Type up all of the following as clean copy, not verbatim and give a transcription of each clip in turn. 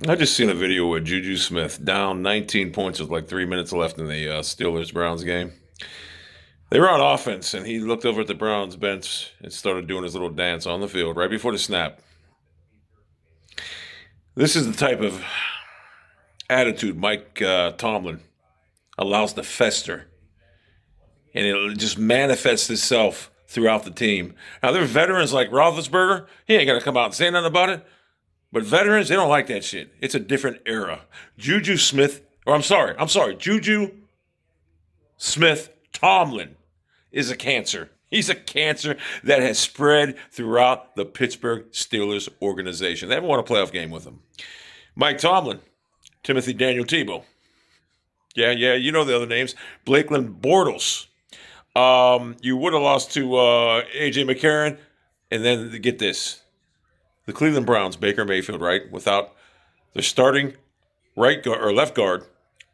I just seen a video with Juju Smith down 19 points with like 3 minutes left in the Steelers-Browns game. They were on offense, and he looked over at the Browns bench and started doing his little dance on the field right before the snap. This is the type of attitude Mike Tomlin allows to fester, and it just manifests itself throughout the team. Now, there are veterans like Roethlisberger. He ain't going to come out and say nothing about it. But veterans, they don't like that shit. It's a different era. Juju Smith, or Juju Smith Tomlin is a cancer. He's a cancer that has spread throughout the Pittsburgh Steelers organization. They haven't won a playoff game with him. Mike Tomlin, Timothy Daniel Tebow. Yeah, you know the other names. Blakeland Bortles. You would have lost to A.J. McCarron. And then get this. The Cleveland Browns, Baker Mayfield, right? Without their starting right guard or left guard,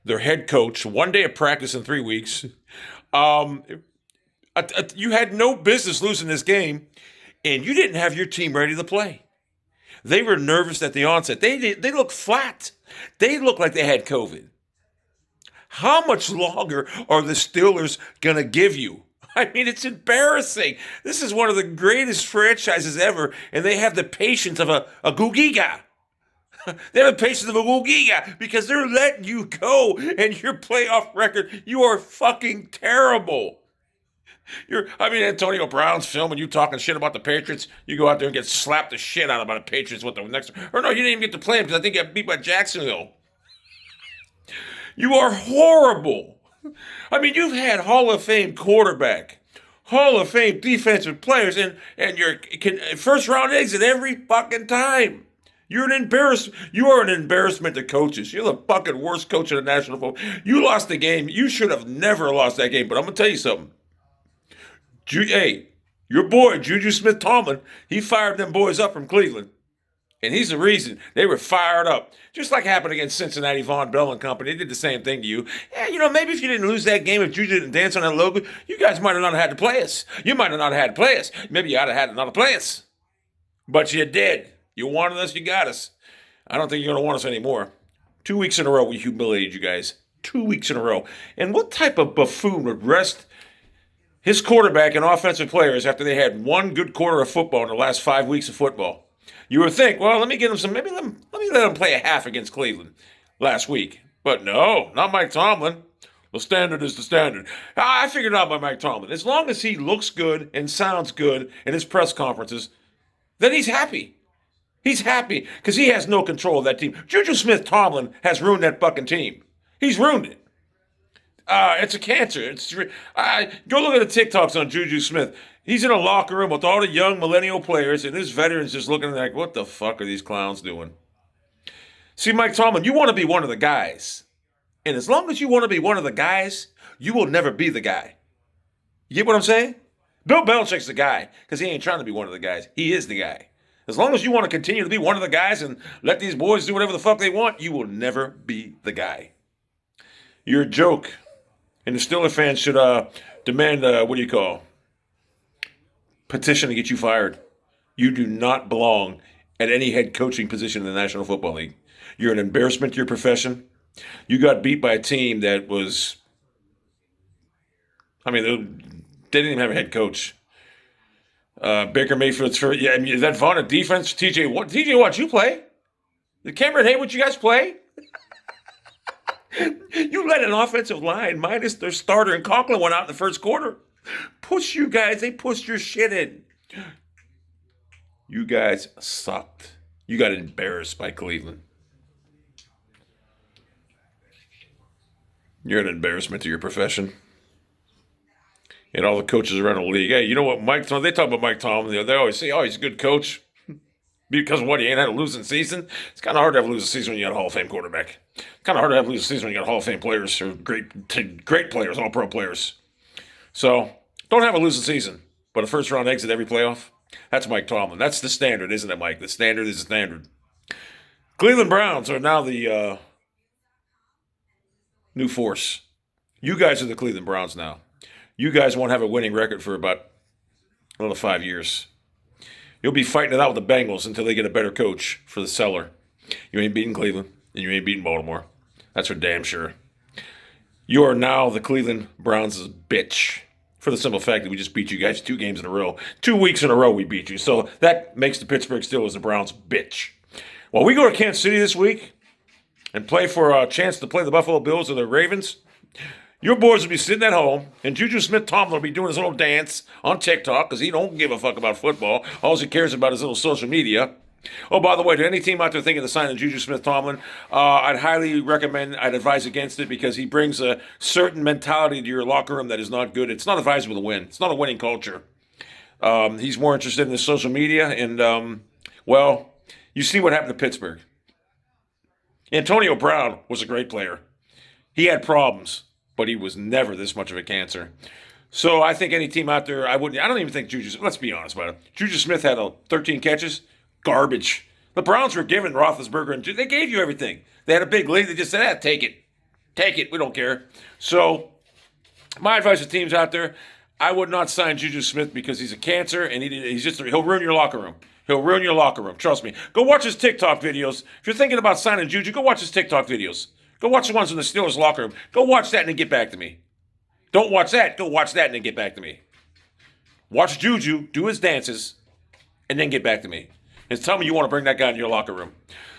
their head coach, 1 day of practice in 3 weeks. Um, you had no business losing this game, and you didn't have your team ready to play. They were nervous at the onset. They looked flat. They looked like they had COVID. How much longer are the Steelers going to give you? I mean, it's embarrassing. This is one of the greatest franchises ever, and they have the patience of a Gugiga. They have the patience of a Gugiga because they're letting you go, and your playoff record, you are fucking terrible. Antonio Brown's filming you talking shit about the Patriots. You go out there and get slapped the shit out of by the Patriots with the next. Or no, you didn't even get to play him because I think you got beat by Jacksonville. You are horrible. I mean, you've had Hall of Fame quarterback, Hall of Fame defensive players, and your first round exit every fucking time. You're an embarrassment. You are an embarrassment to coaches. You're the fucking worst coach in the National Football. You lost the game. You should have never lost that game. But I'm gonna tell you something. Hey, your boy Juju Smith Tomlin, he fired them boys up from Cleveland. And he's the reason they were fired up. Just like happened against Cincinnati, Von Bell and company. They did the same thing to you. Yeah, maybe if you didn't lose that game, if Juju didn't dance on that logo, you guys might have not had to play us. You might have not had to play us. Maybe you ought to have had another play us. But you did. You wanted us, you got us. I don't think you're going to want us anymore. 2 weeks in a row, we humiliated you guys. 2 weeks in a row. And what type of buffoon would rest his quarterback and offensive players after they had one good quarter of football in the last 5 weeks of football? You would think, well, let me get him some. Maybe let me let him play a half against Cleveland last week. But no, not Mike Tomlin. The standard is the standard. I figured out by Mike Tomlin. As long as he looks good and sounds good in his press conferences, then he's happy. He's happy because he has no control of that team. Juju Smith Tomlin has ruined that fucking team. He's ruined it. It's a cancer. Go look at the TikToks on Juju Smith. He's in a locker room with all the young millennial players, and his veterans just looking like, what the fuck are these clowns doing? See, Mike Tomlin, you want to be one of the guys. And as long as you want to be one of the guys, you will never be the guy. You get what I'm saying? Bill Belichick's the guy because he ain't trying to be one of the guys. He is the guy. As long as you want to continue to be one of the guys and let these boys do whatever the fuck they want, you will never be the guy. You're a joke. And the Steelers fans should demand, petition to get you fired. You do not belong at any head coaching position in the National Football League. You're an embarrassment to your profession. You got beat by a team that was, they didn't even have a head coach. Baker Mayfield's first, is that Vaughn a defense? TJ Watt, you play? Did Cameron Hayward, you guys play? You let an offensive line minus their starter and Conklin went out in the first quarter. They pushed your shit in. You guys sucked. You got embarrassed by Cleveland. You're an embarrassment to your profession. And all the coaches around the league. Hey, you know what, they talk about Mike Tomlin. They always say, oh, he's a good coach. Because of what, he ain't had a losing season? It's kind of hard to have a losing season when you got a Hall of Fame quarterback. It's kind of hard to have a losing season when you got Hall of Fame players or great players, all pro players. So, don't have a losing season, but a first round exit every playoff. That's Mike Tomlin. That's the standard, isn't it, Mike? The standard is the standard. Cleveland Browns are now the new force. You guys are the Cleveland Browns now. You guys won't have a winning record for about another 5 years. You'll be fighting it out with the Bengals until they get a better coach for the cellar. You ain't beating Cleveland, and you ain't beating Baltimore. That's for damn sure. You are now the Cleveland Browns' bitch. For the simple fact that we just beat you guys 2 games in a row. 2 weeks in a row we beat you. So that makes the Pittsburgh Steelers the Browns' bitch. Well, we go to Kansas City this week and play for a chance to play the Buffalo Bills or the Ravens. Your boys will be sitting at home, and Juju Smith Tomlin will be doing his little dance on TikTok because he don't give a fuck about football. All he cares about is little social media. Oh, by the way, to any team out there thinking of signing Juju Smith Tomlin, I'd highly recommend, I'd advise against it because he brings a certain mentality to your locker room that is not good. It's not advisable to win. It's not a winning culture. He's more interested in the social media, and, well, you see what happened to Pittsburgh. Antonio Brown was a great player. He had problems, but he was never this much of a cancer. So I think any team out there, I don't even think Juju, let's be honest about it. Juju Smith had 13 catches. Garbage. The Browns were giving Roethlisberger, and they gave you everything. They had a big lead. They just said, take it. Take it. We don't care. So my advice to teams out there, I would not sign Juju Smith because he's a cancer, and he'll ruin your locker room. He'll ruin your locker room. Trust me. Go watch his TikTok videos. If you're thinking about signing Juju, go watch his TikTok videos. Go watch the ones in the Steelers locker room. Go watch that and then get back to me. Don't watch that. Go watch that and then get back to me. Watch Juju do his dances and then get back to me. And tell me you want to bring that guy in your locker room.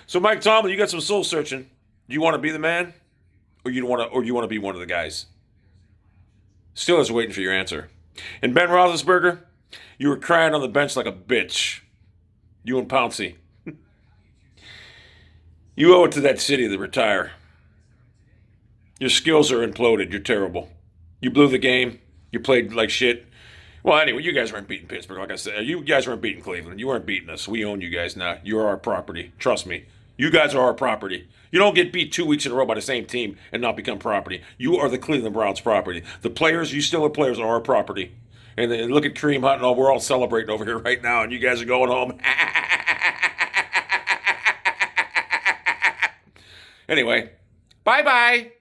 So, Mike Tomlin, you got some soul searching. Do you want to be the man, or you want to be one of the guys? Steelers are waiting for your answer. And Ben Roethlisberger, you were crying on the bench like a bitch. You and Pouncey. You owe it to that city to retire. Your skills are imploded. You're terrible. You blew the game. You played like shit. Well, anyway, you guys weren't beating Pittsburgh, like I said. You guys weren't beating Cleveland. You weren't beating us. We own you guys now. You're our property. Trust me. You guys are our property. You don't get beat 2 weeks in a row by the same team and not become property. You are the Cleveland Browns property. The players, you still are players, are our property. And then look at Kareem Hunt and all. We're all celebrating over here right now, and you guys are going home. Anyway, bye-bye.